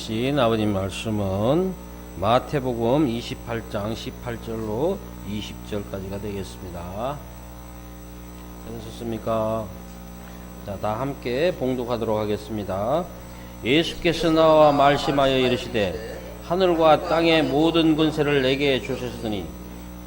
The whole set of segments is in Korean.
주신 아버님 말씀은 마태복음 28장 18절로 20절까지가 되겠습니다. 되셨습니까? 자, 다 함께 봉독하도록 하겠습니다. 예수께서 나와 말씀하여 이르시되 하늘과 땅의 모든 권세를 내게 주셨으니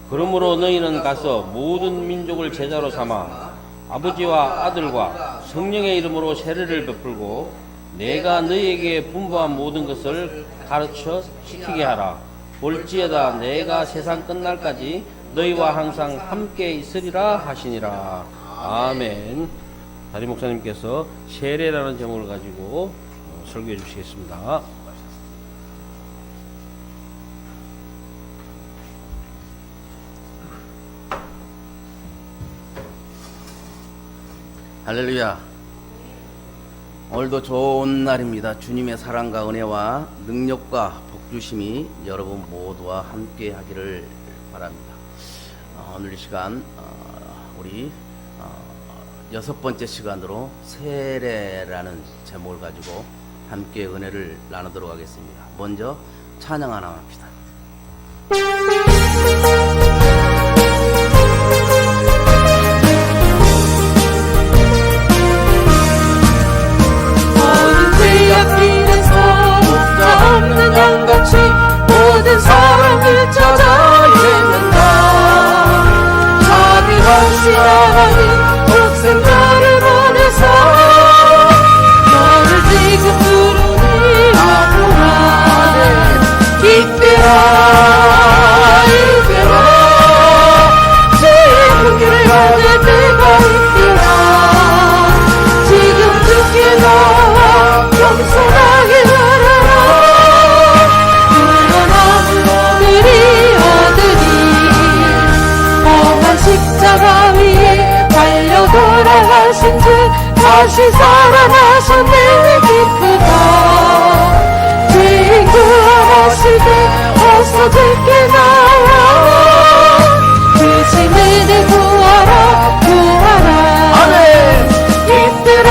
그러므로 너희는 가서 모든 민족을 제자로 삼아 아버지와 아들과 성령의 이름으로 세례를 베풀고 내가 너희에게 분부한 모든 것을 가르쳐 지키게 하라. 볼지어다 내가 세상 끝날까지 너희와 항상 함께 있으리라 하시니라. 아멘. 다리 목사님께서 세례라는 제목을 가지고 설교해 주시겠습니다. 할렐루야. 오늘도 좋은 날입니다. 주님의 사랑과 은혜와 능력과 복주심이 여러분 모두와 함께 하기를 바랍니다. 오늘 이 시간 우리 6번째 시간으로 세례라는 제목을 가지고 함께 은혜를 나누도록 하겠습니다. 먼저 찬양 하나 합시다. 없는 양같이 모든 사람을 찾아 헤맨다. 자비하신 하나님 독생자를 보내서 너를 지금 부르니 아브라함 이때라 주의 공의를 받을 때가 있더라. 지금 죽게 나와 겸손하게 살아라. 십자가 위에 달려 돌아가신 주 다시 살아나셨네. 기쁘다. 죄인 구원하실 때 어서 듣게 나와. 주신 은혜 구하라 구하라. 아멘. 이때라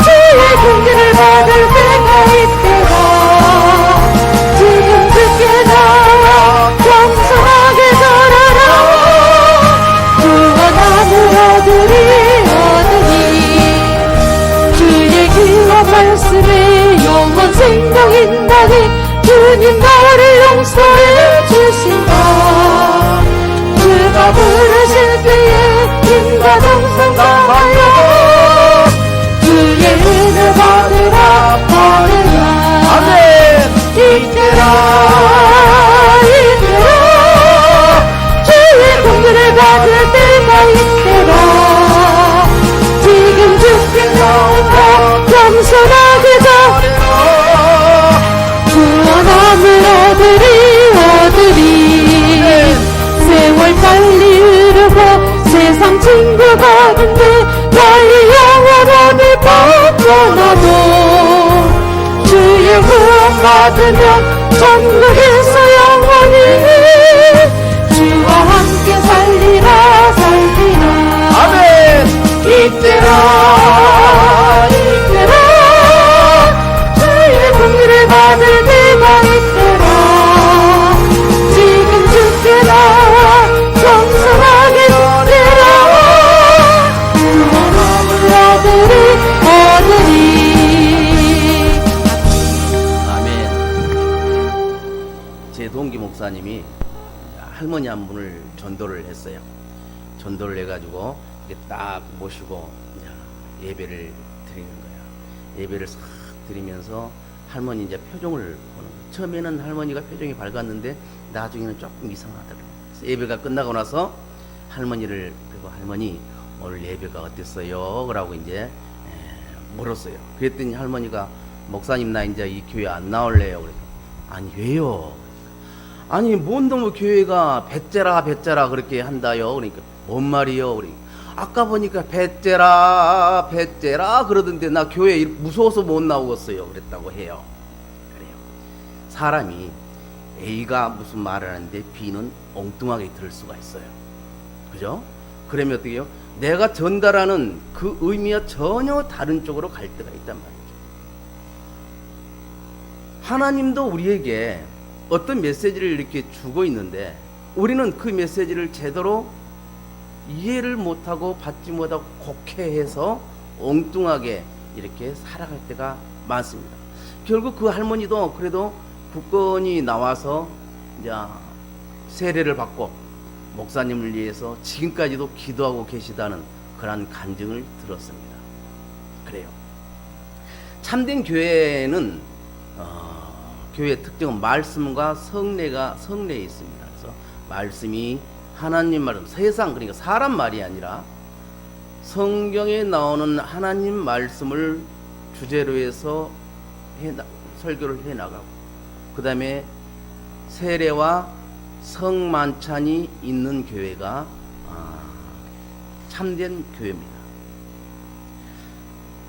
주의 공의를 받을 때가 있더라. 지금 듣게 나와 겸손하게 살아라. 구원하는 아들이 얻으니 주의 귀한 말씀에 영원 생명 있나니 주님 나를 용서해 주신다. 주가 부르실 때에 힘과 정성 다하여 주의 은혜 받으라 받으라. 아멘. 이때라 주의 공의를 받을 때가 있더라. 지금 죽게 나온다. 겸손하게 살아라. 구원함을 얻으리 세월 빨리 흐르고 세상 친구가 된대. 나의 영원함을 벗겨나도 주의 구원 받으면 천국에서 영원히 주와 함께 살리라. 아멘. 이때라 주의 공의를 받을 때가 있더라. 지금 죽게 나와 겸손하게 살아라. 구원함을 얻으리. 제 동기 목사님이 할머니 한 분을 전도를 했어요. 전도를 해가지고 이렇게 딱 모시고 예배를 드리는 거예요. 예배를 싹 드리면서 할머니 이제 표정을 보는 거예요. 처음에는 할머니가 표정이 밝았는데 나중에는 조금 이상하더라고요. 그래서 예배가 끝나고 나서 할머니를 그리고 할머니 오늘 예배가 어땠어요? 그러고 이제 물었어요. 그랬더니 할머니가 목사님 나 이제 이 교회 안 나올래요. 그래서 아니 왜요? 아니 뭔 놈의 교회가 배째라 그렇게 한다요. 그러니까 뭔 말이요? 그러니까 아까 보니까 배째라 그러던데 나 교회 무서워서 못 나오겠어요. 그랬다고 해요. 그래요. 사람이 A가 무슨 말을 하는데 B는 엉뚱하게 들을 수가 있어요. 그죠? 그러면 어떻게 해요? 내가 전달하는 그 의미와 전혀 다른 쪽으로 갈 때가 있단 말이죠. 하나님도 우리에게 어떤 메시지를 이렇게 주고 있는데 우리는 그 메시지를 제대로 이해를 못하고 받지 못하고 곡해해서 엉뚱하게 이렇게 살아갈 때가 많습니다. 결국 그 할머니도 그래도 굳건히 나와서 이제 세례를 받고 목사님을 위해서 지금까지도 기도하고 계시다는 그런 간증을 들었습니다. 그래요. 참된 교회는 교회의 특징은 말씀과 성례에 있습니다. 그래서 말씀이 하나님 말씀, 세상 그러니까 사람 말이 아니라 성경에 나오는 하나님 말씀을 주제로 해서 설교를 해 나가고, 그 다음에 세례와 성만찬이 있는 교회가 참된 교회입니다.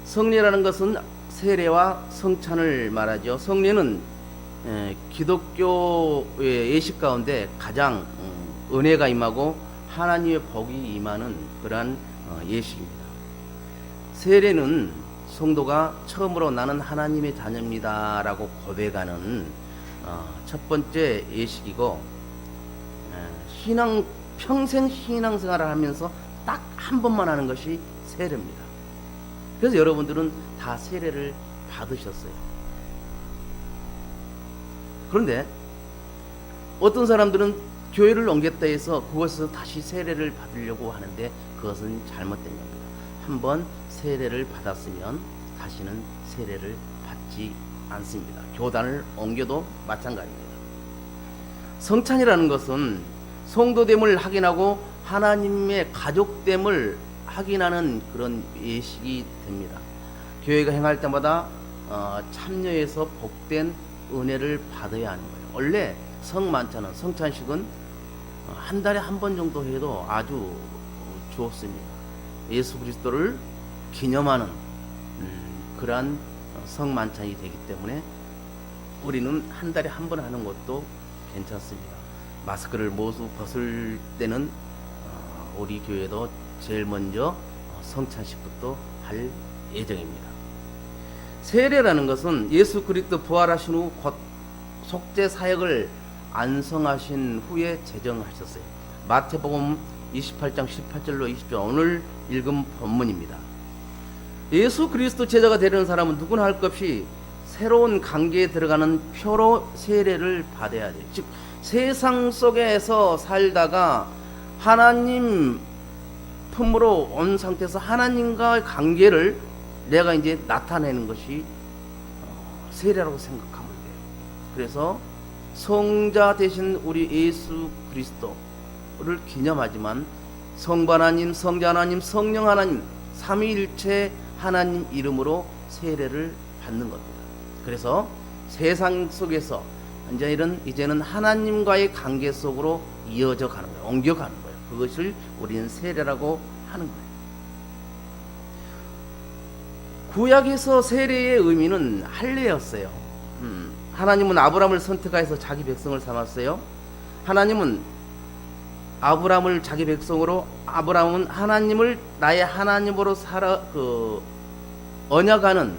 성례라는 것은 세례와 성찬을 말하죠. 성례는 기독교의 예식 가운데 가장 은혜가 임하고 하나님의 복이 임하는 그러한 예식입니다. 세례는 성도가 처음으로 나는 하나님의 자녀입니다 라고 고백하는 첫 번째 예식이고, 평생 신앙생활을 하면서 딱 한 번만 하는 것이 세례입니다. 그래서 여러분들은 다 세례를 받으셨어요. 그런데 어떤 사람들은 교회를 옮겼다 해서 그곳에서 다시 세례를 받으려고 하는데 그것은 잘못된 겁니다. 한번 세례를 받았으면 다시는 세례를 받지 않습니다. 교단을 옮겨도 마찬가지입니다. 성찬이라는 것은 성도됨을 확인하고 하나님의 가족됨을 확인하는 그런 예식이 됩니다. 교회가 행할 때마다 참여해서 복된 은혜를 받아야 하는 거예요. 원래 성만찬은, 성찬식은 한 달에 한 번 정도 해도 아주 좋습니다. 예수 그리스도를 기념하는 그러한 성만찬이 되기 때문에 우리는 한 달에 한 번 하는 것도 괜찮습니다. 마스크를 모두 벗을 때는 우리 교회도 제일 먼저 성찬식부터 할 예정입니다. 세례라는 것은 예수 그리스도 부활하신 후 곧 속죄 사역을 안성하신 후에 제정하셨어요. 마태복음 28장 18절로 20절 오늘 읽은 본문입니다. 예수 그리스도 제자가 되려는 사람은 누구나 할 것 없이 새로운 관계에 들어가는 표로 세례를 받아야 돼요. 즉 세상 속에서 살다가 하나님 품으로 온 상태에서 하나님과의 관계를 내가 이제 나타내는 것이 세례라고 생각하면 돼요. 그래서 성자 되신 우리 예수 그리스도를 기념하지만 성부 하나님, 성자 하나님, 성령 하나님 삼위일체 하나님 이름으로 세례를 받는 겁니다. 그래서 세상 속에서 이제는 하나님과의 관계 속으로 이어져 가는 거예요. 옮겨가는 거예요. 그것을 우리는 세례라고 하는 거예요. 구약에서 세례의 의미는 할례였어요. 하나님은 아브라함을 선택하여서 자기 백성을 삼았어요. 하나님은 아브라함을 자기 백성으로, 아브라함은 하나님을 나의 하나님으로 언약하는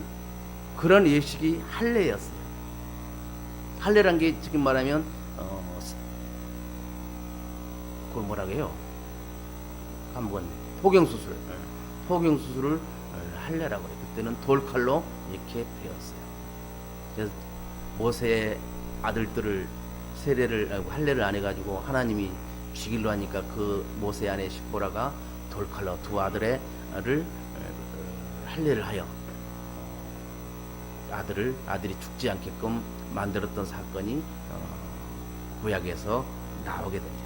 그런 예식이 할례였어요. 할례란 게 지금 말하면 그걸 뭐라고 해요? 한번 포경수술을 할례라고 해요. 그때는 돌칼로 이렇게 베었어요. 그래서 모세의 아들들을 할례를 안 해가지고 하나님이 죽이려 하니까 그 모세 아내 십보라가 돌칼로 두 아들을 할례를 하여 아들이 죽지 않게끔 만들었던 사건이 구약에서 나오게 됩니다.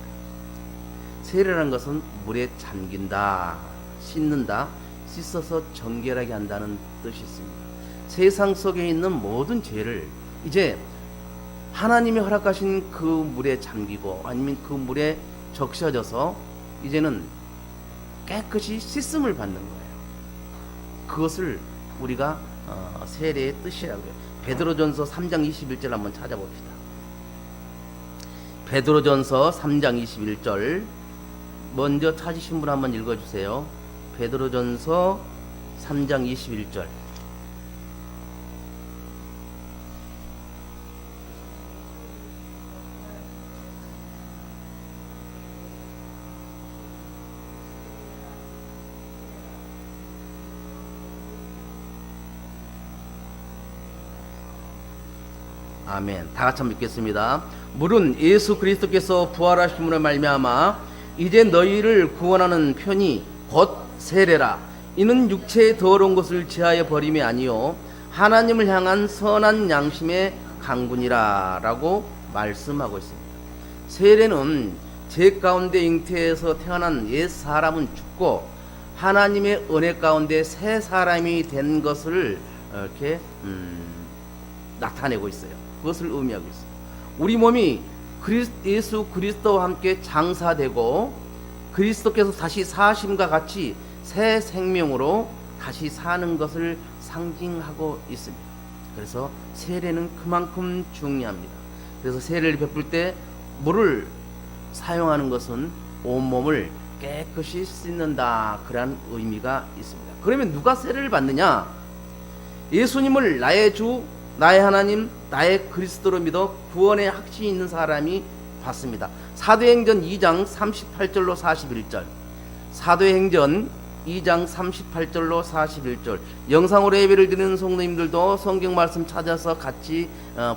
세례라는 것은 물에 잠긴다, 씻는다, 씻어서 정결하게 한다는 뜻이 있습니다. 세상 속에 있는 모든 죄를 이제 하나님이 허락하신 그 물에 잠기고 아니면 그 물에 적셔져서 이제는 깨끗이 씻음을 받는 거예요. 그것을 우리가 세례의 뜻이라고요. 베드로전서 3장 21절 한번 찾아봅시다. 베드로전서 3장 21절 먼저 찾으신 분 한번 읽어주세요. 베드로전서 3장 21절. 아멘. 다 같이 한번 읽겠습니다. 물은 예수 그리스도께서 부활하심으로 말미암아 이제 너희를 구원하는 편이 곧 세례라. 이는 육체의 더러운 것을 제하여 버림이 아니요 하나님을 향한 선한 양심의 강군이라 라고 말씀하고 있습니다. 세례는 죄 가운데 잉태해서 태어난 옛 사람은 죽고 하나님의 은혜 가운데 새 사람이 된 것을 이렇게 나타내고 있어요. 그것을 의미하고 있어요. 우리 몸이 예수 그리스도와 함께 장사되고 그리스도께서 다시 사심과 같이 새 생명으로 다시 사는 것을 상징하고 있습니다. 그래서 세례는 그만큼 중요합니다. 그래서 세례를 베풀 때 물을 사용하는 것은 온몸을 깨끗이 씻는다, 그런 의미가 있습니다. 그러면 누가 세례를 받느냐? 예수님을 나의 주, 나의 하나님, 나의 그리스도로 믿어 구원의 확신이 있는 사람이 받습니다. 사도행전 2장 38절로 41절. 사도행전 2장 38절로 41절. 영상으로 예배를 드리는 성도님들도 성경 말씀 찾아서 같이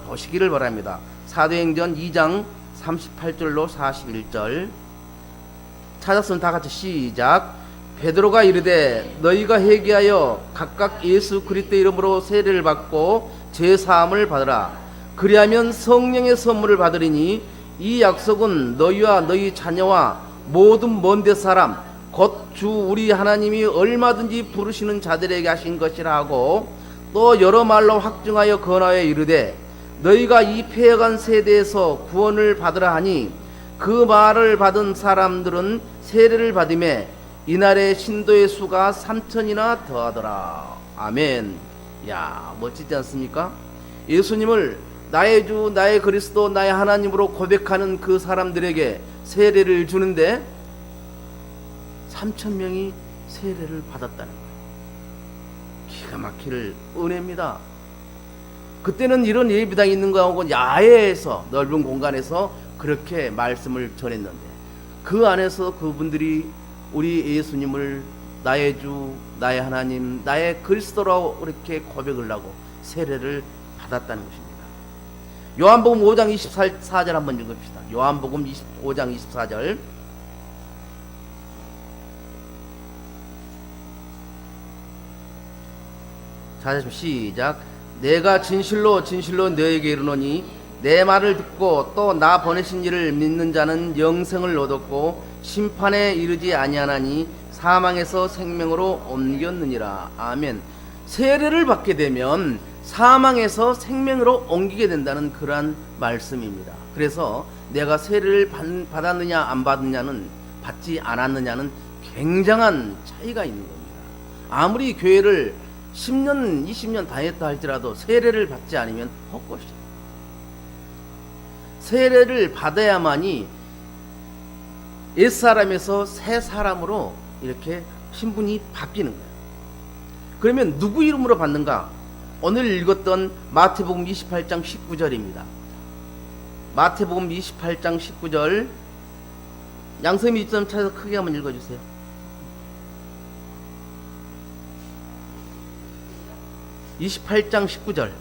보시기를 바랍니다. 사도행전 2장 38절로 41절. 찾았으면 다 같이 시작. 베드로가 이르되 너희가 회개하여 각각 예수 그리스도의 이름으로 세례를 받고 죄 사함을 받으라. 그리하면 성령의 선물을 받으리니 이 약속은 너희와 너희 자녀와 모든 먼데 사람 곧 주 우리 하나님이 얼마든지 부르시는 자들에게 하신 것이라 하고 또 여러 말로 확증하여 권하여 이르되 너희가 이 패해간 세대에서 구원을 받으라 하니 그 말을 받은 사람들은 세례를 받음에 이날의 신도의 수가 3,000이나 더하더라. 아멘. 야, 멋지지 않습니까? 예수님을 나의 주, 나의 그리스도, 나의 하나님으로 고백하는 그 사람들에게 세례를 주는데 3,000명이 세례를 받았다는 거예요. 기가 막힐 은혜입니다. 그때는 이런 예배당이 있는 거하고 야외에서 넓은 공간에서 그렇게 말씀을 전했는데 그 안에서 그분들이 우리 예수님을 나의 주, 나의 하나님, 나의 그리스도라고 이렇게 고백을 하고 세례를 받았다는 것입니다. 요한복음 5장 24절 한번 읽읍시다. 요한복음 5장 24절. 자, 시작. 내가 진실로 진실로 너에게 이르노니 내 말을 듣고 또 나 보내신 이를 믿는 자는 영생을 얻었고 심판에 이르지 아니하나니 사망에서 생명으로 옮겼느니라. 아멘. 세례를 받게 되면 사망에서 생명으로 옮기게 된다는 그러한 말씀입니다. 그래서 내가 세례를 받았느냐 안 받느냐는, 받지 않았느냐는 굉장한 차이가 있는 겁니다. 아무리 교회를 10년 20년 다녔다 할지라도 세례를 받지 않으면 헛것이에요. 세례를 받아야만이 옛사람에서 새 사람으로 이렇게 신분이 바뀌는 거예요. 그러면 누구 이름으로 받는가? 오늘 읽었던 마태복음 28장 19절입니다. 마태복음 28장 19절. 양섬이 이점 찾아서 크게 한번 읽어주세요. (28장 19절)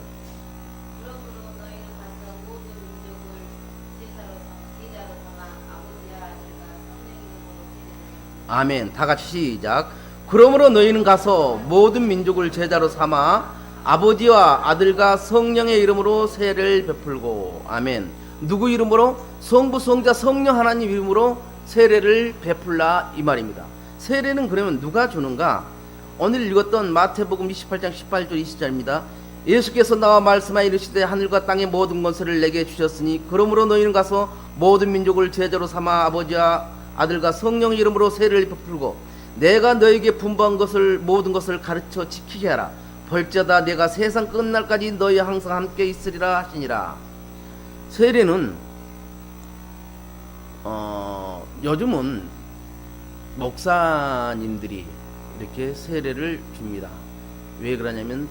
아멘. 다 같이 시작. 그러므로 너희는 가서 모든 민족을 제자로 삼아 아버지와 아들과 성령의 이름으로 세례를 베풀고. 아멘. 누구 이름으로? 성부 성자 성령 하나님 이름으로 세례를 베풀라, 이 말입니다. 세례는 그러면 누가 주는가? 오늘 읽었던 마태복음 28장 18절 20절입니다. 예수께서 나와 말씀하여 이르시되 하늘과 땅의 모든 권세를 내게 주셨으니 그러므로 너희는 가서 모든 민족을 제자로 삼아 아버지와 아들과 성령의 이름으로 세례를 베풀고 내가 너에게 분부한 것을 모든 것을 가르쳐 지키게 하라. 벌자다 내가 세상 끝날까지 너희 항상 함께 있으리라 하시니라. 세례는 요즘은 목사님들이 이렇게 세례를 줍니다. 왜 그러냐면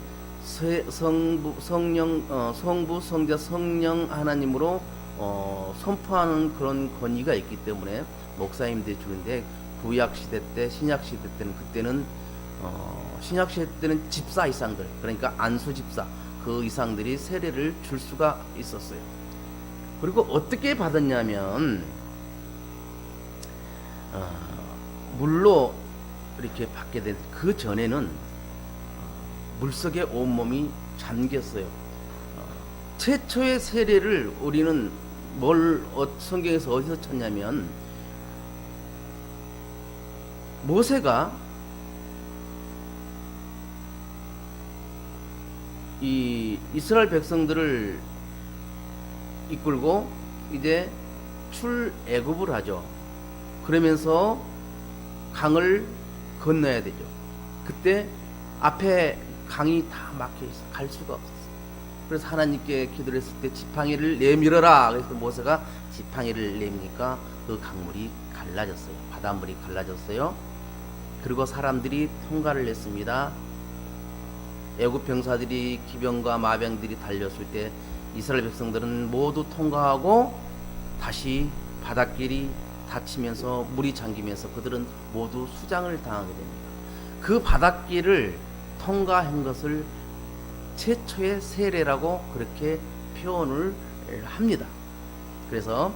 성부, 성자, 성령 하나님으로 선포하는 그런 권위가 있기 때문에 목사님들이 주는데, 구약 시대 때, 신약 시대 때는, 그때는 신약 시대 때는 집사 이상들, 그러니까 안수 집사 그 이상들이 세례를 줄 수가 있었어요. 그리고 어떻게 받았냐면 물로 이렇게 받게 된 그 전에는 물속에 온몸이 잠겼어요. 최초의 세례를 우리는 성경에서 어디서 찾냐면, 모세가 이 이스라엘 백성들을 이끌고 이제 출애굽을 하죠. 그러면서 강을 건너야 되죠. 그때 앞에 강이 다 막혀 있어. 갈 수가 없었어. 그래서 하나님께 기도를 했을 때 지팡이를 내밀어라. 그래서 모세가 지팡이를 내미니까 그 강물이 갈라졌어요. 바닷물이 갈라졌어요. 그리고 사람들이 통과를 했습니다. 애굽 병사들이 기병과 마병들이 달렸을 때 이스라엘 백성들은 모두 통과하고 다시 바닷길이 닫히면서 물이 잠기면서 그들은 모두 수장을 당하게 됩니다. 그 바닷길을 통과한 것을 최초의 세례라고 그렇게 표현을 합니다. 그래서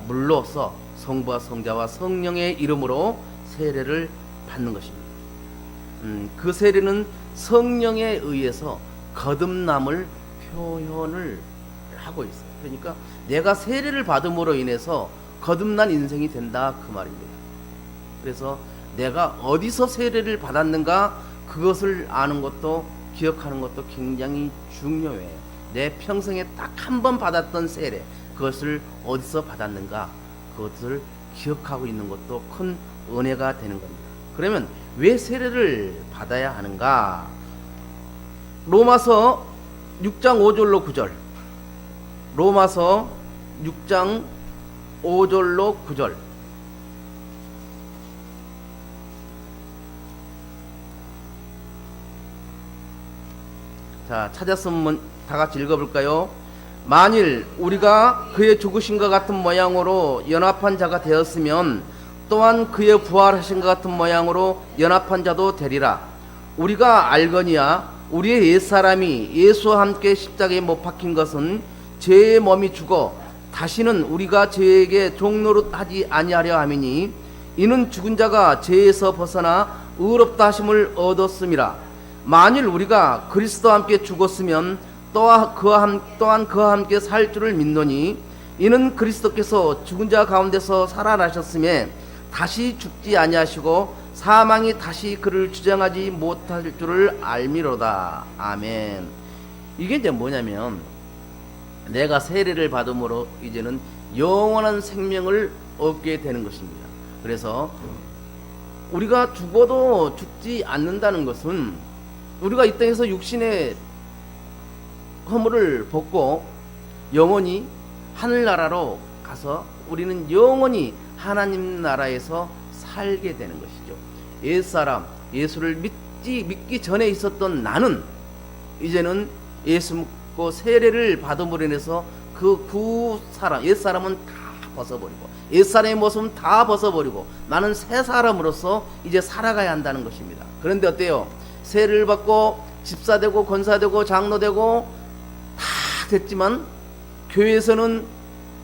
물로써 성부와 성자와 성령의 이름으로 세례를 받는 것입니다. 그 세례는 성령에 의해서 거듭남을 표현을 하고 있어요. 그러니까 내가 세례를 받음으로 인해서 거듭난 인생이 된다, 그 말입니다. 그래서 내가 어디서 세례를 받았는가, 그것을 아는 것도 기억하는 것도 굉장히 중요해요. 내 평생에 딱 한 번 받았던 세례, 그것을 어디서 받았는가, 그것을 기억하고 있는 것도 큰 은혜가 되는 겁니다. 그러면 왜 세례를 받아야 하는가? 로마서 6장 5절로 9절, 로마서 6장 5절로 9절. 자, 찾았으면 다 같이 읽어볼까요? 만일 우리가 그의 죽으신 것 같은 모양으로 연합한 자가 되었으면 또한 그의 부활하신 것 같은 모양으로 연합한 자도 되리라. 우리가 알거니와 우리의 옛사람이 예수와 함께 십자가에 못 박힌 것은 죄의 몸이 죽어 다시는 우리가 죄에게 종노릇하지 아니하려 함이니, 이는 죽은 자가 죄에서 벗어나 의롭다 하심을 얻었음이라. 만일 우리가 그리스도와 함께 죽었으면 또한 그와 함께 살 줄을 믿노니, 이는 그리스도께서 죽은 자 가운데서 살아나셨음에 다시 죽지 아니하시고 사망이 다시 그를 주장하지 못할 줄을 알미로다. 아멘. 이게 이제 뭐냐면, 내가 세례를 받음으로 이제는 영원한 생명을 얻게 되는 것입니다. 그래서 우리가 죽어도 죽지 않는다는 것은, 우리가 이 땅에서 육신의 허물을 벗고 영원히 하늘나라로 가서 우리는 영원히 하나님 나라에서 살게 되는 것이죠. 옛사람, 예수를 믿기 전에 있었던 나는 이제는 예수 믿고 세례를 받음으로 인해서 그 옛사람은 다 벗어버리고, 옛사람의 모습은 다 벗어버리고 나는 새 사람으로서 이제 살아가야 한다는 것입니다. 그런데 어때요? 세례를 받고 집사되고 권사되고 장로되고 다 됐지만, 교회에서는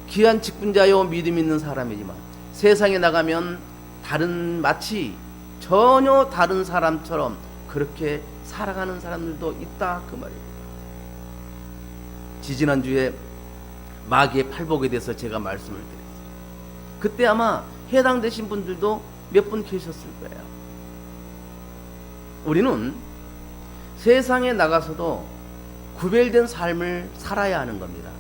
귀한 직분자요 믿음 있는 사람이지만 세상에 나가면 마치 전혀 다른 사람처럼 그렇게 살아가는 사람들도 있다, 그 말입니다. 지지난주에 마귀의 팔복에 대해서 제가 말씀을 드렸어요. 그때 아마 해당되신 분들도 몇 분 계셨을 거예요. 우리는 세상에 나가서도 구별된 삶을 살아야 하는 겁니다.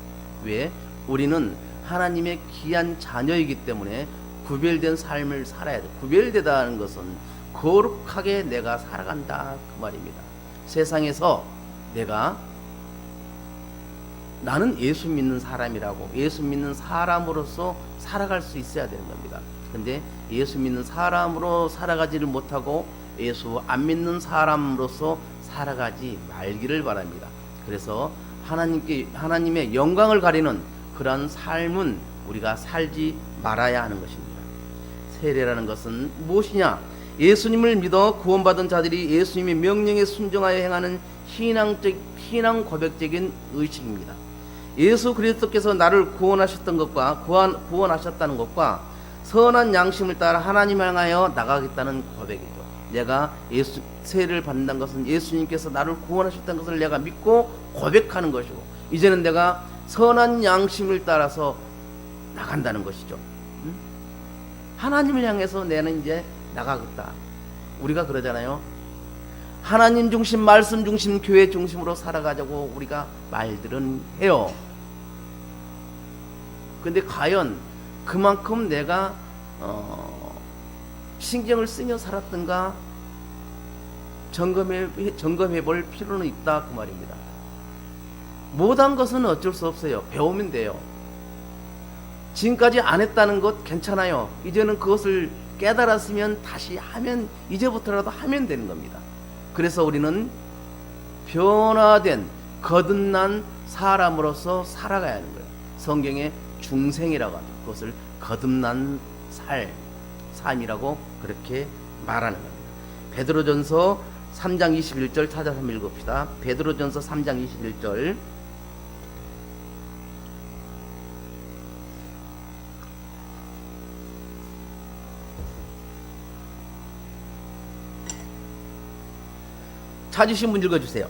왜? 우리는 하나님의 귀한 자녀이기 때문에 구별된 삶을 살아야 돼. 구별되다는 것은 거룩하게 내가 살아간다, 그 말입니다. 세상에서 나는 예수 믿는 사람이라고, 예수 믿는 사람으로서 살아갈 수 있어야 되는 겁니다. 근데 예수 믿는 사람으로 살아가지를 못하고 예수 안 믿는 사람으로서 살아가지 말기를 바랍니다. 그래서 하나님의 영광을 가리는 그런 삶은 우리가 살지 말아야 하는 것입니다. 세례라는 것은 무엇이냐? 예수님을 믿어 구원받은 자들이 예수님의 명령에 순종하여 행하는 신앙 고백적인 의식입니다. 예수 그리스도께서 나를 구원하셨던 것과 구원하셨다는 것과 선한 양심을 따라 하나님 향하여 나가겠다는 고백이죠. 내가 세례를 받는다는 것은 예수님께서 나를 구원하셨다는 것을 내가 믿고 고백하는 것이고, 이제는 내가 선한 양심을 따라서 나간다는 것이죠. 하나님을 향해서 내는 이제 나가겠다. 우리가 그러잖아요. 하나님 중심, 말씀 중심, 교회 중심으로 살아가자고 우리가 말들은 해요. 근데 과연 그만큼 내가 신경을 쓰며 살았던가 점검해 볼 필요는 있다, 그 말입니다. 못한 것은 어쩔 수 없어요. 배우면 돼요. 지금까지 안 했다는 것 괜찮아요. 이제는 그것을 깨달았으면 다시 하면, 이제부터라도 하면 되는 겁니다. 그래서 우리는 변화된 거듭난 사람으로서 살아가야 하는 거예요. 성경에 중생이라고 합니다. 그것을 거듭난 삶이라고 그렇게 말하는 겁니다. 베드로전서 3장 21절 찾아서 한번 읽읍시다. 베드로전서 3장 21절. 찾으신 분 읽어주세요.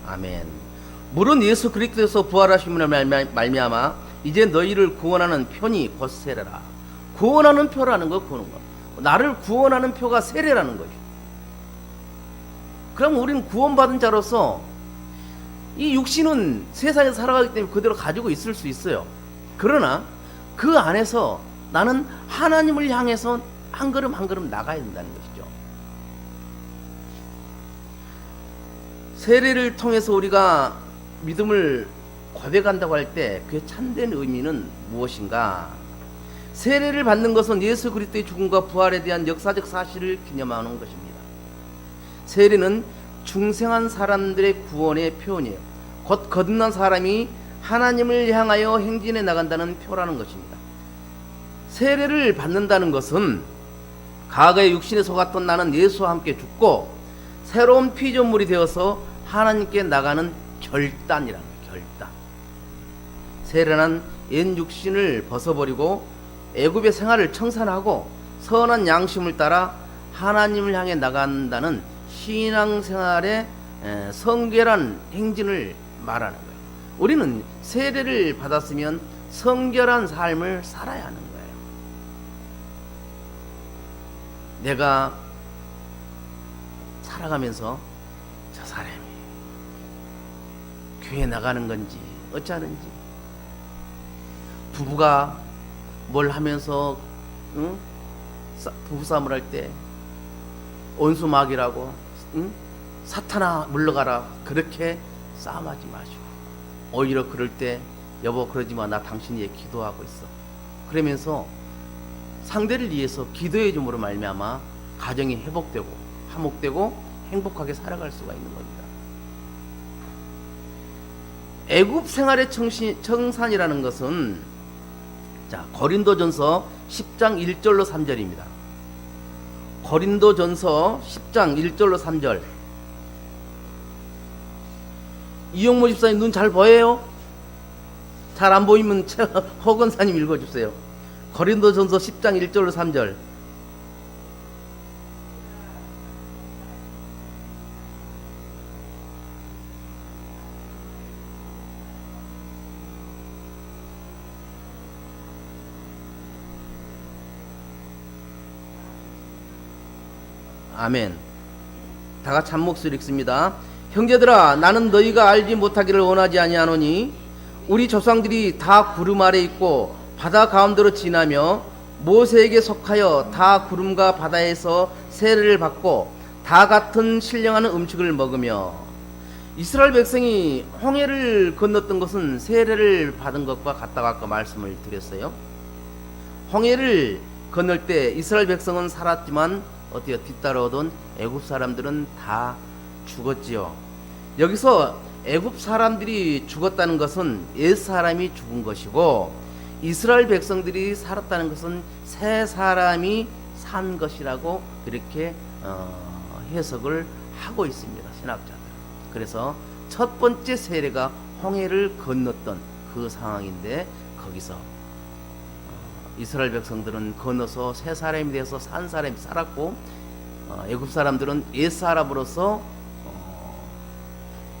아멘. 물은 예수 그리스도에서 부활하심으로 말미암아 이제 너희를 구원하는 표니 곧 세례라. 구원하는 표라는 거, 구원한 거. 나를 구원하는 표가 세례라는 거죠. 그럼 우리는 구원받은 자로서 이 육신은 세상에서 살아가기 때문에 그대로 가지고 있을 수 있어요. 그러나 그 안에서 나는 하나님을 향해서 한 걸음 한 걸음 나가야 된다는 것이죠. 세례를 통해서 우리가 믿음을 고백한다고 할 때 그의 참된 의미는 무엇인가? 세례를 받는 것은 예수 그리스도의 죽음과 부활에 대한 역사적 사실을 기념하는 것입니다. 세례는 중생한 사람들의 구원의 표현이에요. 곧 거듭난 사람이 하나님을 향하여 행진해 나간다는 표라는 것입니다. 세례를 받는다는 것은 과거의 육신에 속았던 나는 예수와 함께 죽고 새로운 피조물이 되어서 하나님께 나가는 결단이라는 거예요. 결단. 세례는 옛 육신을 벗어버리고 애굽의 생활을 청산하고 선한 양심을 따라 하나님을 향해 나간다는 신앙생활의 성결한 행진을 말하는 거예요. 우리는 세례를 받았으면 성결한 삶을 살아야 하는 거예요. 내가 살아가면서 저 사람이 교회 나가는 건지 어쩌는지, 부부가 뭘 하면서 부부싸움을 할 때 온수막이라고 사탄아 물러가라, 그렇게 싸움하지 마시고, 오히려 그럴 때 여보 그러지 마, 나 당신 위해 기도하고 있어, 그러면서 상대를 위해서 기도해 줌으로 말미암아 가정이 회복되고 화목되고 행복하게 살아갈 수가 있는 겁니다. 애굽 생활의 청산이라는 것은 고린도전서 10장 1절로 3절입니다. 고린도전서 10장 1절로 3절. 이용모 집사님 눈 잘 보여요? 잘 안 보이면 허건사님 읽어주세요. 고린도전서 10장 1절로 3절. 아멘. 다 같이 한 목소리 읽습니다. 형제들아, 나는 너희가 알지 못하기를 원하지 아니하노니 우리 조상들이 다 구름 아래 있고 바다 가운데로 지나며 모세에게 속하여 다 구름과 바다에서 세례를 받고 다 같은 신령한 음식을 먹으며 이스라엘 백성이 홍해를 건넜던 것은 세례를 받은 것과 같다고 아까 말씀을 드렸어요. 홍해를 건널 때 이스라엘 백성은 살았지만 어때요? 뒤따라오던 애굽 사람들은 다 죽었지요. 여기서 애굽 사람들이 죽었다는 것은 옛 사람이 죽은 것이고 이스라엘 백성들이 살았다는 것은 새 사람이 산 것이라고 그렇게 해석을 하고 있습니다. 신학자들. 그래서 첫 번째 세례가 홍해를 건넜던 그 상황인데 거기서 이스라엘 백성들은 건너서 새 사람이 돼서 산 사람이 살았고 애굽 사람들은 옛 사람으로서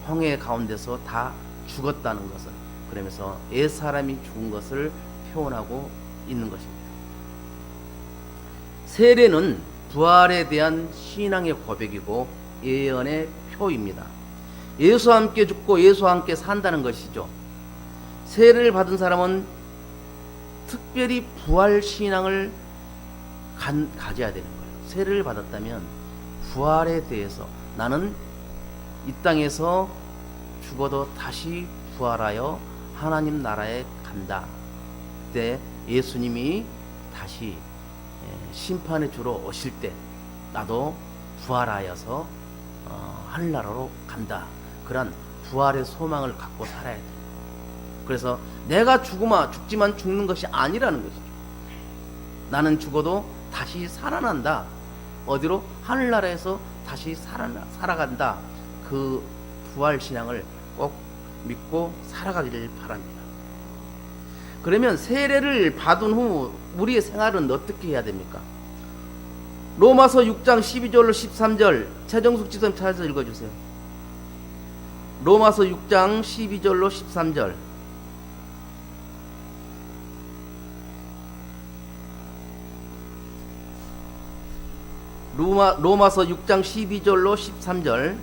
홍해 가운데서 다 죽었다는 것은 그러면서 옛 사람이 죽은 것을 표현하고 있는 것입니다. 세례는 부활에 대한 신앙의 고백이고 예언의 표입니다. 예수와 함께 죽고 예수와 함께 산다는 것이죠. 세례를 받은 사람은 특별히 부활 신앙을 가져야 되는 거예요. 세례를 받았다면 부활에 대해서 나는 이 땅에서 죽어도 다시 부활하여 하나님 나라에 간다. 그때 예수님이 다시 심판의 주로 오실 때 나도 부활하여서 하늘나라로 간다. 그런 부활의 소망을 갖고 살아야 돼요. 그래서 내가 죽지만 죽는 것이 아니라는 것이죠. 나는 죽어도 다시 살아난다. 어디로? 하늘나라에서 다시 살아간다. 그 부활 신앙을 꼭 믿고 살아가기를 바랍니다. 그러면 세례를 받은 후 우리의 생활은 어떻게 해야 됩니까? 로마서 6장 12절로 13절 최정숙 지선 찾아서 읽어주세요. 로마서 6장 12절로 13절. 로마서 6장 12절로 13절.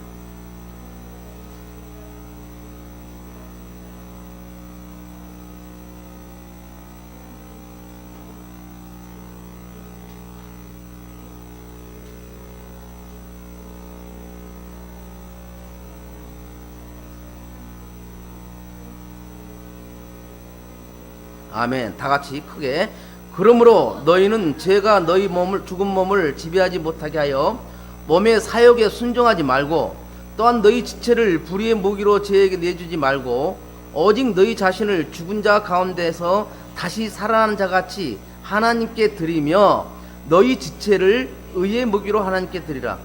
아멘. 다 같이 크게. 그러므로 너희는 죄가 너희 죽은 몸을 지배하지 못하게 하여 몸의 사욕에 순종하지 말고 또한 너희 지체를 불의의 무기로 죄에게 내주지 말고 오직 너희 자신을 죽은 자 가운데서 다시 살아나는 자 같이 하나님께 드리며 너희 지체를 의의 무기로 하나님께 드리라.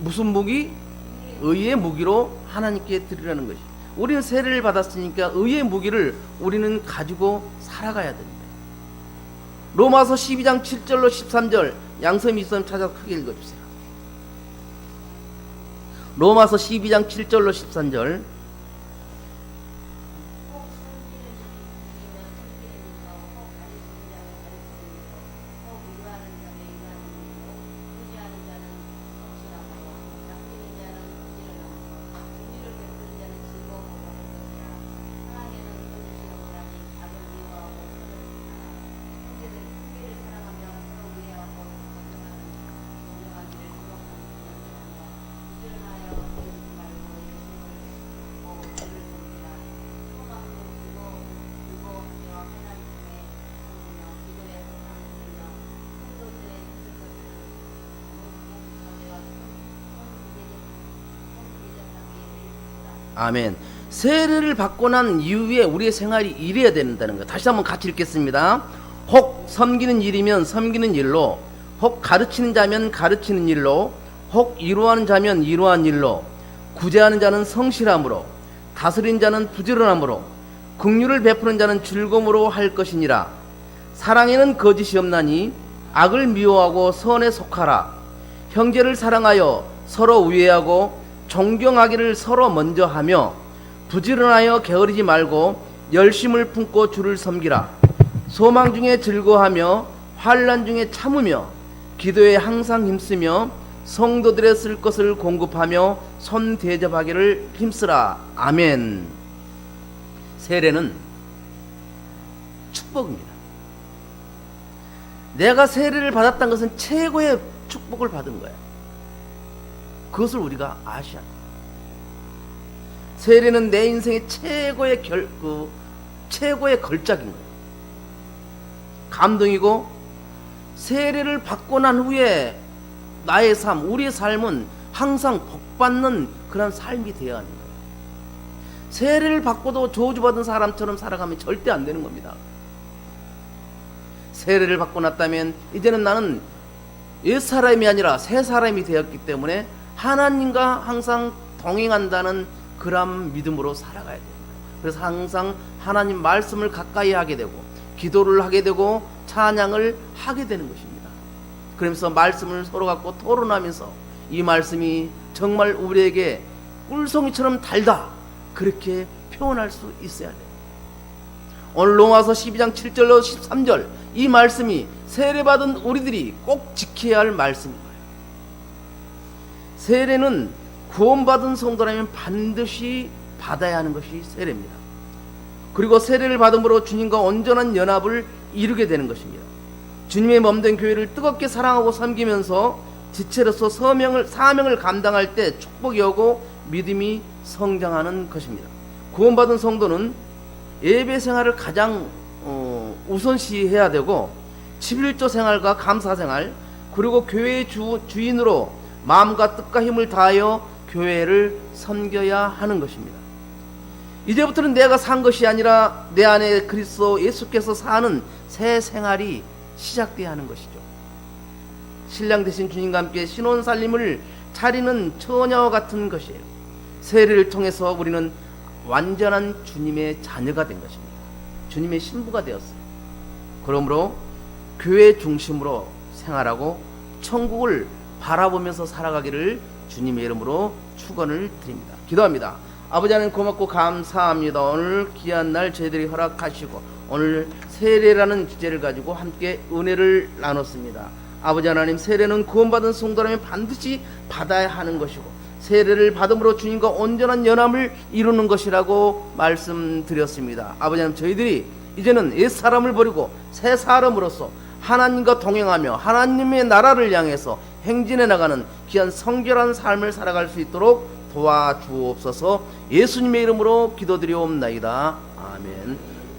무슨 무기? 의의 무기로 하나님께 드리라는 것이. 우리는 세례를 받았으니까 의의 무기를 우리는 가지고 살아가야 됩니다. 로마서 12장 7절로 13절 양섬이 있으면 찾아서 크게 읽어주세요. 로마서 12장 7절로 13절. 아멘. 세례를 받고 난 이후에 우리의 생활이 이래야 된다는 거. 다시 한번 같이 읽겠습니다. 혹 섬기는 일이면 섬기는 일로, 혹 가르치는 자면 가르치는 일로, 혹 이루하는 자면 이루한 일로, 구제하는 자는 성실함으로, 다스린 자는 부지런함으로, 긍휼을 베푸는 자는 즐거움으로 할 것이니라. 사랑에는 거짓이 없나니 악을 미워하고 선에 속하라. 형제를 사랑하여 서로 우애하고 존경하기를 서로 먼저 하며 부지런하여 게으르지 말고 열심을 품고 주를 섬기라. 소망 중에 즐거워하며 환난 중에 참으며 기도에 항상 힘쓰며 성도들의 쓸 것을 공급하며 손 대접하기를 힘쓰라. 아멘. 세례는 축복입니다. 내가 세례를 받았다는 것은 최고의 축복을 받은 거야. 그것을 우리가 아셔야 돼요. 세례는 내 인생의 최고의 걸작인 거예요. 감동이고, 세례를 받고 난 후에 나의 삶, 우리의 삶은 항상 복받는 그런 삶이 되어야 하는 거예요. 세례를 받고도 저주받은 사람처럼 살아가면 절대 안 되는 겁니다. 세례를 받고 났다면 이제는 나는 옛사람이 아니라 새사람이 되었기 때문에 하나님과 항상 동행한다는 그런 믿음으로 살아가야 됩니다. 그래서 항상 하나님 말씀을 가까이 하게 되고 기도를 하게 되고 찬양을 하게 되는 것입니다. 그러면서 말씀을 서로 갖고 토론하면서 이 말씀이 정말 우리에게 꿀송이처럼 달다, 그렇게 표현할 수 있어야 돼요. 오늘 로마서 12장 7절로 13절 이 말씀이 세례받은 우리들이 꼭 지켜야 할 말씀인 거예요. 세례는 구원받은 성도라면 반드시 받아야 하는 것이 세례입니다. 그리고 세례를 받음으로 주님과 온전한 연합을 이루게 되는 것입니다. 주님의 몸된 교회를 뜨겁게 사랑하고 섬기면서 지체로서 사명을 감당할 때 축복이 오고 믿음이 성장하는 것입니다. 구원받은 성도는 예배 생활을 가장 우선시해야 되고 11조 생활과 감사 생활, 그리고 교회의 주인으로 마음과 뜻과 힘을 다하여 교회를 섬겨야 하는 것입니다. 이제부터는 내가 산 것이 아니라 내 안에 그리스도 예수께서 사는 새 생활이 시작돼야 하는 것이죠. 신랑 되신 주님과 함께 신혼 살림을 차리는 처녀와 같은 것이에요. 세례를 통해서 우리는 완전한 주님의 자녀가 된 것입니다. 주님의 신부가 되었어요. 그러므로 교회 중심으로 생활하고 천국을 바라보면서 살아가기를 주님의 이름으로 축원을 드립니다. 기도합니다. 아버지 하나님 고맙고 감사합니다. 오늘 귀한 날 저희들이 허락하시고 오늘 세례라는 주제를 가지고 함께 은혜를 나눴습니다. 아버지 하나님, 세례는 구원받은 성도라면 반드시 받아야 하는 것이고 세례를 받음으로 주님과 온전한 연합을 이루는 것이라고 말씀드렸습니다. 아버지 하나님, 저희들이 이제는 옛사람을 버리고 새 사람으로서 하나님과 동행하며 하나님의 나라를 향해서 행진해 나가는 귀한 성결한 삶을 살아갈 수 있도록 도와주옵소서. 예수님의 이름으로 기도드리옵나이다. 아멘.